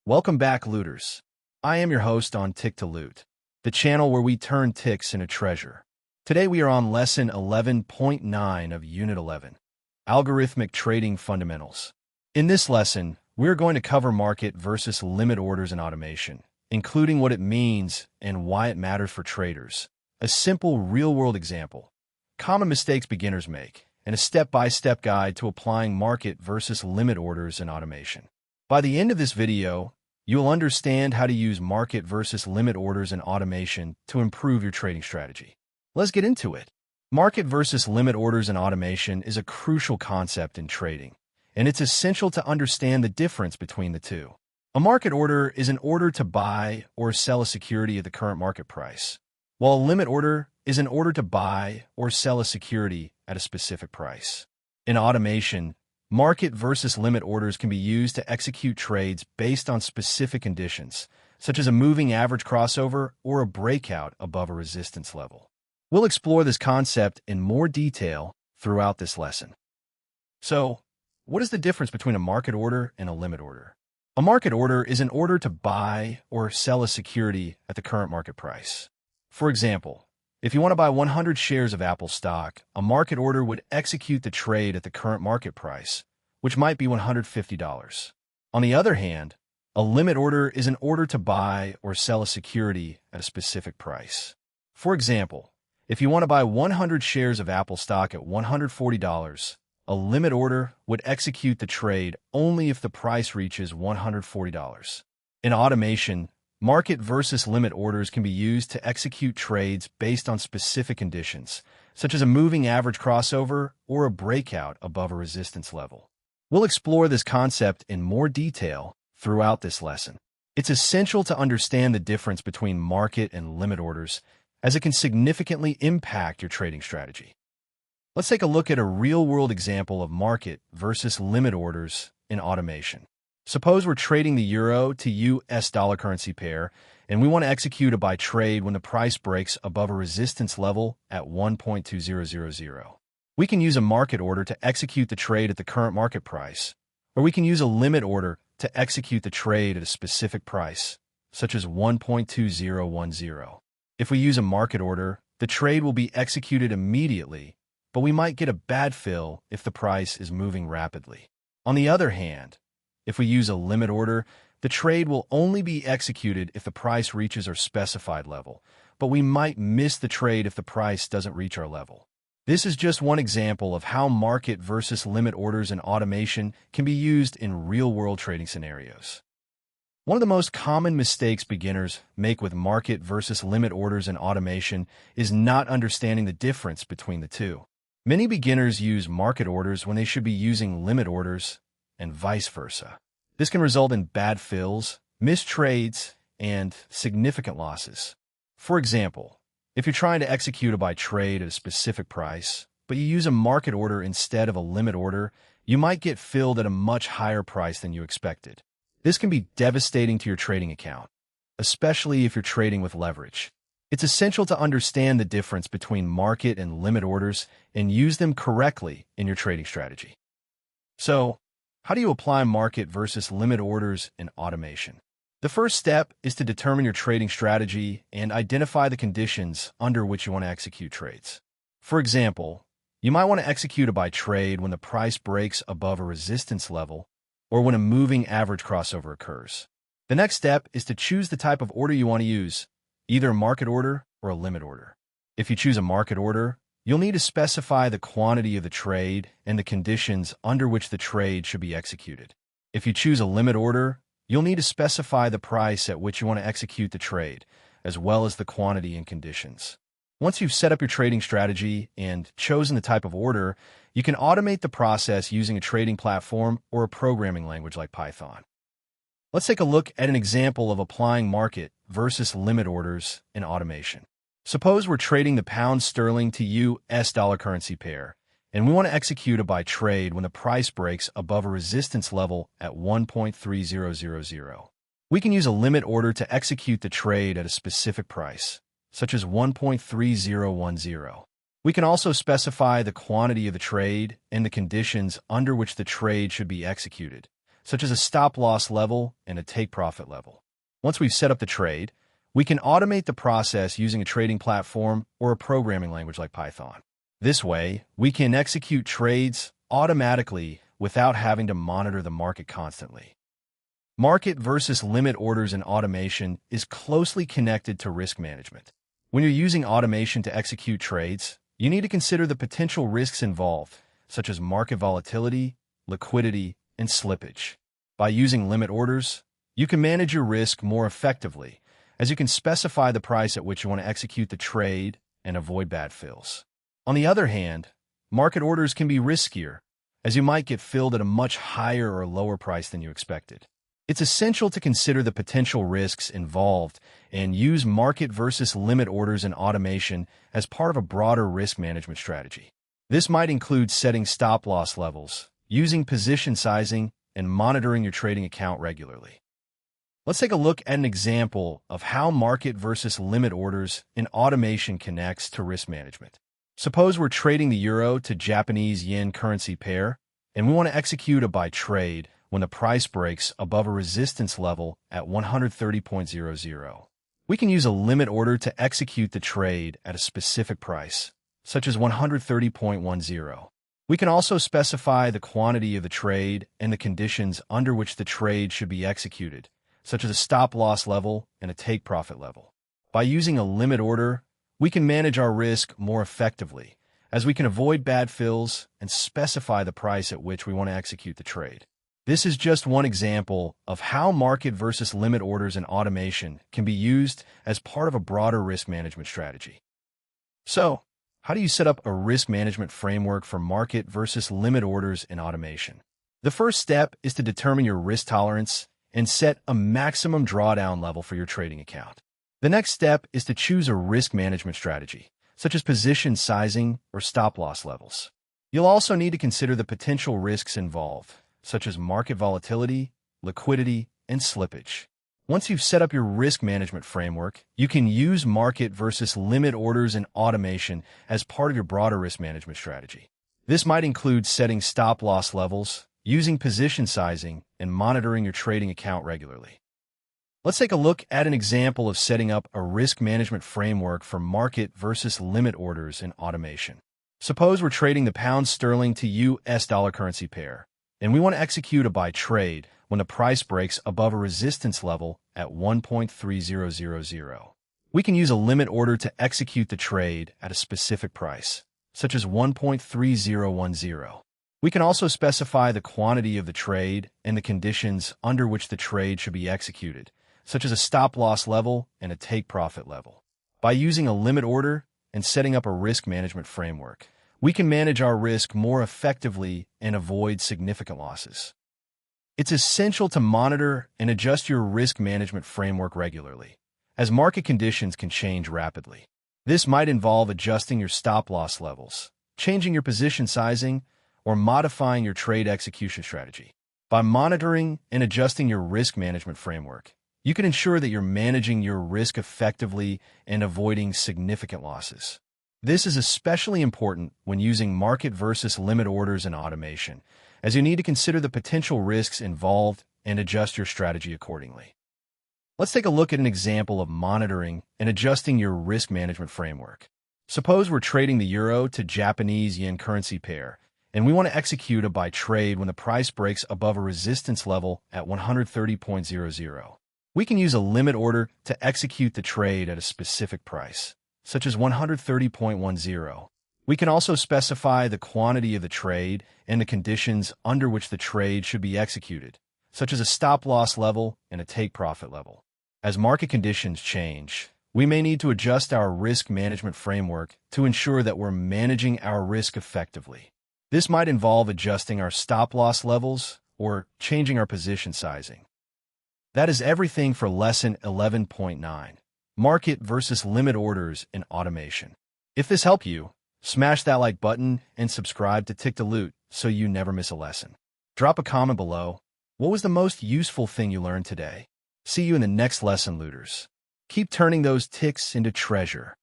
Welcome back, looters. I am your host on Tick to Loot, the channel where we turn ticks into treasure. Today we are on lesson 11.9 of Unit 11, Algorithmic Trading Fundamentals. In this lesson, we are going to cover market versus limit orders and automation, including what it means and why it matters for traders, a simple real-world example, common mistakes beginners make, and a step-by-step guide to applying market versus limit orders and automation. By the end of this video, you'll understand how to use market versus limit orders and automation to improve your trading strategy. Let's get into it. Market versus limit orders and automation is a crucial concept in trading, and it's essential to understand the difference between the two. A market order is an order to buy or sell a security at the current market price, while a limit order is an order to buy or sell a security at a specific price. In automation, market versus limit orders can be used to execute trades based on specific conditions, such as a moving average crossover or a breakout above a resistance level. We'll explore this concept in more detail throughout this lesson. So, what is the difference between a market order and a limit order? A market order is an order to buy or sell a security at the current market price. For example, if you want to buy 100 shares of Apple stock, a market order would execute the trade at the current market price, which might be $150. On the other hand, a limit order is an order to buy or sell a security at a specific price. For example, if you want to buy 100 shares of Apple stock at $140, a limit order would execute the trade only if the price reaches $140. In automation, market versus limit orders can be used to execute trades based on specific conditions, such as a moving average crossover or a breakout above a resistance level. We'll explore this concept in more detail throughout this lesson. It's essential to understand the difference between market and limit orders, as it can significantly impact your trading strategy. Let's take a look at a real-world example of market versus limit orders in automation. Suppose we're trading the euro to US dollar currency pair, and we want to execute a buy trade when the price breaks above a resistance level at 1.2000. We can use a market order to execute the trade at the current market price, or we can use a limit order to execute the trade at a specific price, such as 1.2010. If we use a market order, the trade will be executed immediately, but we might get a bad fill if the price is moving rapidly. On the other hand, if we use a limit order, the trade will only be executed if the price reaches our specified level, but we might miss the trade if the price doesn't reach our level. This is just one example of how market versus limit orders and automation can be used in real-world trading scenarios. One of the most common mistakes beginners make with market versus limit orders and automation is not understanding the difference between the two. Many beginners use market orders when they should be using limit orders, and vice versa. This can result in bad fills, missed trades, and significant losses. For example, if you're trying to execute a buy trade at a specific price, but you use a market order instead of a limit order, you might get filled at a much higher price than you expected. This can be devastating to your trading account, especially if you're trading with leverage. It's essential to understand the difference between market and limit orders and use them correctly in your trading strategy. So, how do you apply market versus limit orders in automation? The first step is to determine your trading strategy and identify the conditions under which you want to execute trades. For example, you might want to execute a buy trade when the price breaks above a resistance level or when a moving average crossover occurs. The next step is to choose the type of order you want to use, either a market order or a limit order. If you choose a market order, you'll need to specify the quantity of the trade and the conditions under which the trade should be executed. If you choose a limit order, you'll need to specify the price at which you want to execute the trade, as well as the quantity and conditions. Once you've set up your trading strategy and chosen the type of order, you can automate the process using a trading platform or a programming language like Python. Let's take a look at an example of applying market versus limit orders in automation. Suppose we're trading the pound sterling to US dollar currency pair, and we want to execute a buy trade when the price breaks above a resistance level at 1.3000. We can use a limit order to execute the trade at a specific price, such as 1.3010. We can also specify the quantity of the trade and the conditions under which the trade should be executed, such as a stop-loss level and a take-profit level. Once we've set up the trade, we can automate the process using a trading platform or a programming language like Python. This way, we can execute trades automatically without having to monitor the market constantly. Market versus limit orders in automation is closely connected to risk management. When you're using automation to execute trades, you need to consider the potential risks involved, such as market volatility, liquidity, and slippage. By using limit orders, you can manage your risk more effectively, as you can specify the price at which you want to execute the trade and avoid bad fills. On the other hand, market orders can be riskier, as you might get filled at a much higher or lower price than you expected. It's essential to consider the potential risks involved and use market versus limit orders in automation as part of a broader risk management strategy. This might include setting stop-loss levels, using position sizing, and monitoring your trading account regularly. Let's take a look at an example of how market versus limit orders in automation connects to risk management. Suppose we're trading the euro to Japanese yen currency pair, and we want to execute a buy trade when the price breaks above a resistance level at 130.00. We can use a limit order to execute the trade at a specific price, such as 130.10. We can also specify the quantity of the trade and the conditions under which the trade should be executed, such as a stop-loss level and a take-profit level. By using a limit order, we can manage our risk more effectively, as we can avoid bad fills and specify the price at which we want to execute the trade. This is just one example of how market versus limit orders in automation can be used as part of a broader risk management strategy. So, how do you set up a risk management framework for market versus limit orders in automation? The first step is to determine your risk tolerance and set a maximum drawdown level for your trading account. The next step is to choose a risk management strategy, such as position sizing or stop-loss levels. You'll also need to consider the potential risks involved, such as market volatility, liquidity, and slippage. Once you've set up your risk management framework, you can use market versus limit orders in automation as part of your broader risk management strategy. This might include setting stop-loss levels, using position sizing, and monitoring your trading account regularly. Let's take a look at an example of setting up a risk management framework for market versus limit orders in automation. Suppose we're trading the pound sterling to US dollar currency pair, and we want to execute a buy trade when the price breaks above a resistance level at 1.3000. We can use a limit order to execute the trade at a specific price, such as 1.3010. We can also specify the quantity of the trade and the conditions under which the trade should be executed, such as a stop-loss level and a take-profit level. By using a limit order and setting up a risk management framework, we can manage our risk more effectively and avoid significant losses. It's essential to monitor and adjust your risk management framework regularly, as market conditions can change rapidly. This might involve adjusting your stop-loss levels, changing your position sizing, or modifying your trade execution strategy. By monitoring and adjusting your risk management framework, you can ensure that you're managing your risk effectively and avoiding significant losses. This is especially important when using market versus limit orders in automation, as you need to consider the potential risks involved and adjust your strategy accordingly. Let's take a look at an example of monitoring and adjusting your risk management framework. Suppose we're trading the euro to Japanese yen currency pair, and we want to execute a buy trade when the price breaks above a resistance level at 130.00. We can use a limit order to execute the trade at a specific price, such as 130.10. We can also specify the quantity of the trade and the conditions under which the trade should be executed, such as a stop-loss level and a take-profit level. As market conditions change, we may need to adjust our risk management framework to ensure that we're managing our risk effectively. This might involve adjusting our stop-loss levels or changing our position sizing. That is everything for Lesson 11.9. Market versus limit orders in automation. If this helped you, smash that like button and subscribe to Tick to Loot so you never miss a lesson. Drop a comment below. What was the most useful thing you learned today? See you in the next lesson, looters. Keep turning those ticks into treasure.